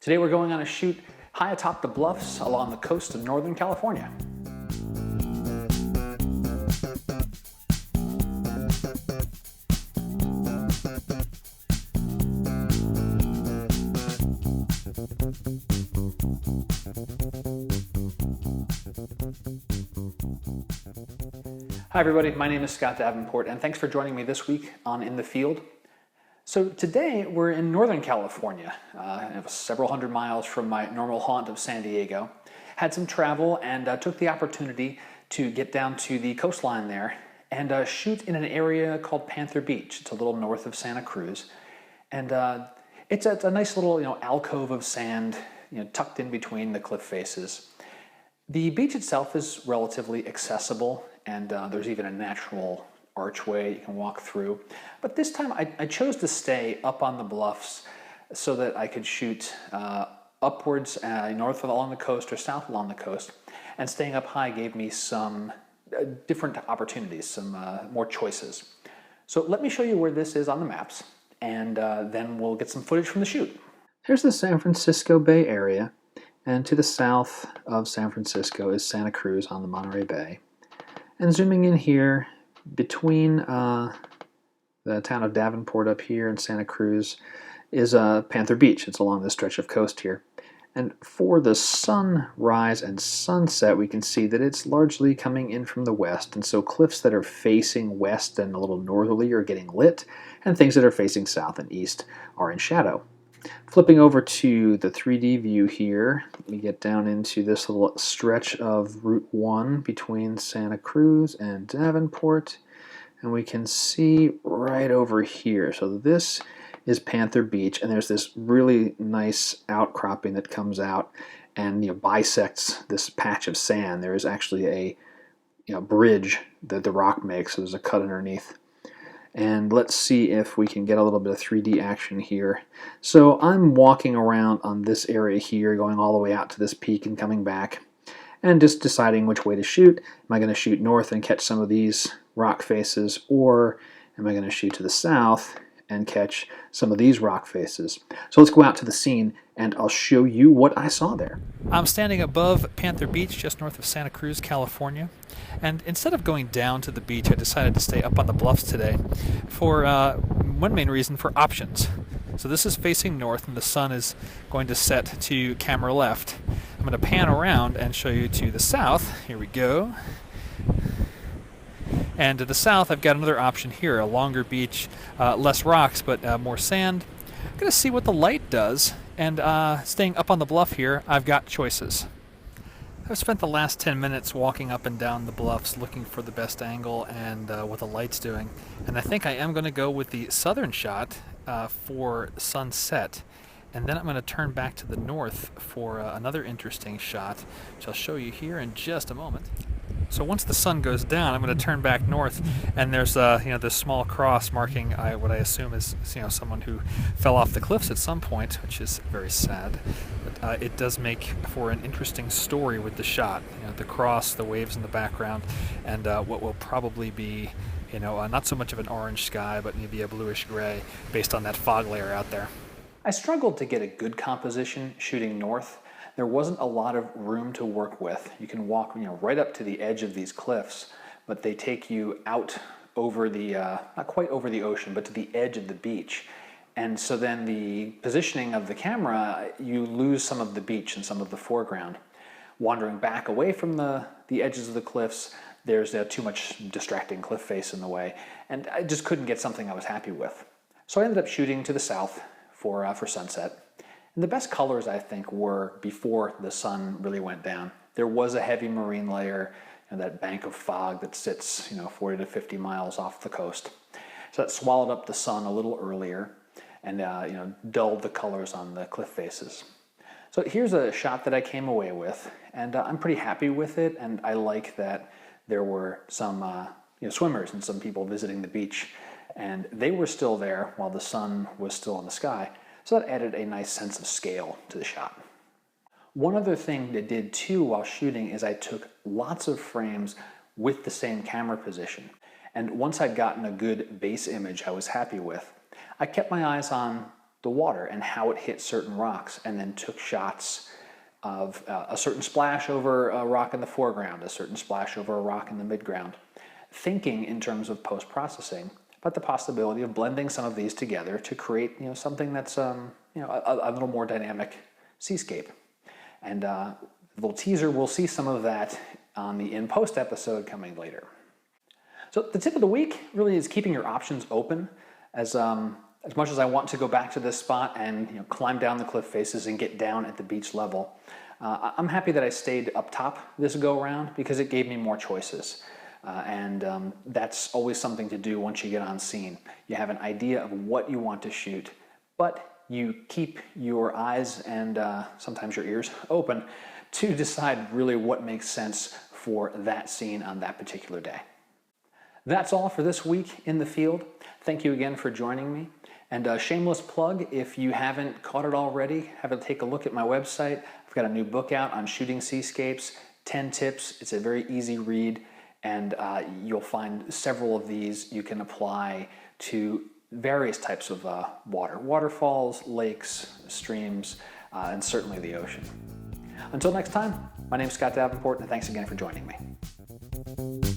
Today we're going on a shoot high atop the bluffs along the coast of Northern California. Hi everybody, my name is Scott Davenport and thanks for joining me this week on In the Field. So today we're in Northern California, several hundred miles from my normal haunt of San Diego. Had some travel and took the opportunity to get down to the coastline there and shoot in an area called Panther Beach. It's a little north of Santa Cruz. And it's a nice little alcove of sand tucked in between the cliff faces. The beach itself is relatively accessible and there's even a natural archway you can walk through. But this time I chose to stay up on the bluffs so that I could shoot upwards, north along the coast or south along the coast. And staying up high gave me some different opportunities, some more choices. So let me show you where this is on the maps, and then we'll get some footage from the shoot. Here's the San Francisco Bay Area, and to the south of San Francisco is Santa Cruz on the Monterey Bay. And zooming in here, between the town of Davenport up here and Santa Cruz is Panther Beach. It's along this stretch of coast here. And for the sunrise and sunset, we can see that it's largely coming in from the west. And so cliffs that are facing west and a little northerly are getting lit, and things that are facing south and east are in shadow. Flipping over to the 3D view here, we get down into this little stretch of Route 1 between Santa Cruz and Davenport, and we can see right over here. So this is Panther Beach, and there's this really nice outcropping that comes out and bisects this patch of sand. There is actually a bridge that the rock makes, so there's a cut underneath. And let's see if we can get a little bit of 3D action here. So I'm walking around on this area here, going all the way out to this peak and coming back, and just deciding which way to shoot. Am I going to shoot north and catch some of these rock faces, or am I going to shoot to the south and catch some of these rock faces? So let's go out to the scene and I'll show you what I saw there. I'm standing above Panther Beach just north of Santa Cruz, California. And instead of going down to the beach, I decided to stay up on the bluffs today for one main reason: for options. So this is facing north and the sun is going to set to camera left. I'm going to pan around and show you to the south. Here we go. And to the south, I've got another option here, a longer beach, less rocks, but more sand. I'm going to see what the light does, and staying up on the bluff here, I've got choices. I've spent the last 10 minutes walking up and down the bluffs looking for the best angle and what the light's doing. And I think I am going to go with the southern shot for sunset. And then I'm going to turn back to the north for another interesting shot, which I'll show you here in just a moment. So once the sun goes down, I'm going to turn back north, and there's this small cross marking what I assume is someone who fell off the cliffs at some point, which is very sad. But it does make for an interesting story with the shot. The cross, the waves in the background, and what will probably be not so much of an orange sky, but maybe a bluish gray based on that fog layer out there. I struggled to get a good composition shooting north. There wasn't a lot of room to work with. You can walk right up to the edge of these cliffs, but they take you out over the, not quite over the ocean, but to the edge of the beach. And so then the positioning of the camera, you lose some of the beach and some of the foreground. Wandering back away from the edges of the cliffs, there's too much distracting cliff face in the way, and I just couldn't get something I was happy with. So I ended up shooting to the south for sunset. And the best colors, I think, were before the sun really went down. There was a heavy marine layer and that bank of fog that sits 40 to 50 miles off the coast. So that swallowed up the sun a little earlier and dulled the colors on the cliff faces. So here's a shot that I came away with, and I'm pretty happy with it, and I like that there were some swimmers and some people visiting the beach, and they were still there while the sun was still in the sky. So that added a nice sense of scale to the shot. One other thing that did too while shooting is I took lots of frames with the same camera position. And once I'd gotten a good base image I was happy with, I kept my eyes on the water and how it hit certain rocks, and then took shots of a certain splash over a rock in the foreground, a certain splash over a rock in the midground, thinking in terms of post-processing about the possibility of blending some of these together to create something that's a little more dynamic seascape. And a little teaser, we'll see some of that on the in post episode coming later. So the tip of the week really is keeping your options open. As much as I want to go back to this spot and climb down the cliff faces and get down at the beach level, I'm happy that I stayed up top this go around because it gave me more choices. And that's always something to do once you get on scene. You have an idea of what you want to shoot, but you keep your eyes and sometimes your ears open to decide really what makes sense for that scene on that particular day. That's all for this week in the field. Thank you again for joining me. And a shameless plug, if you haven't caught it already, have a take a look at my website. I've got a new book out on shooting seascapes, 10 tips. It's a very easy read. And you'll find several of these you can apply to various types of water. Waterfalls, lakes, streams, and certainly the ocean. Until next time, my name's Scott Davenport, and thanks again for joining me.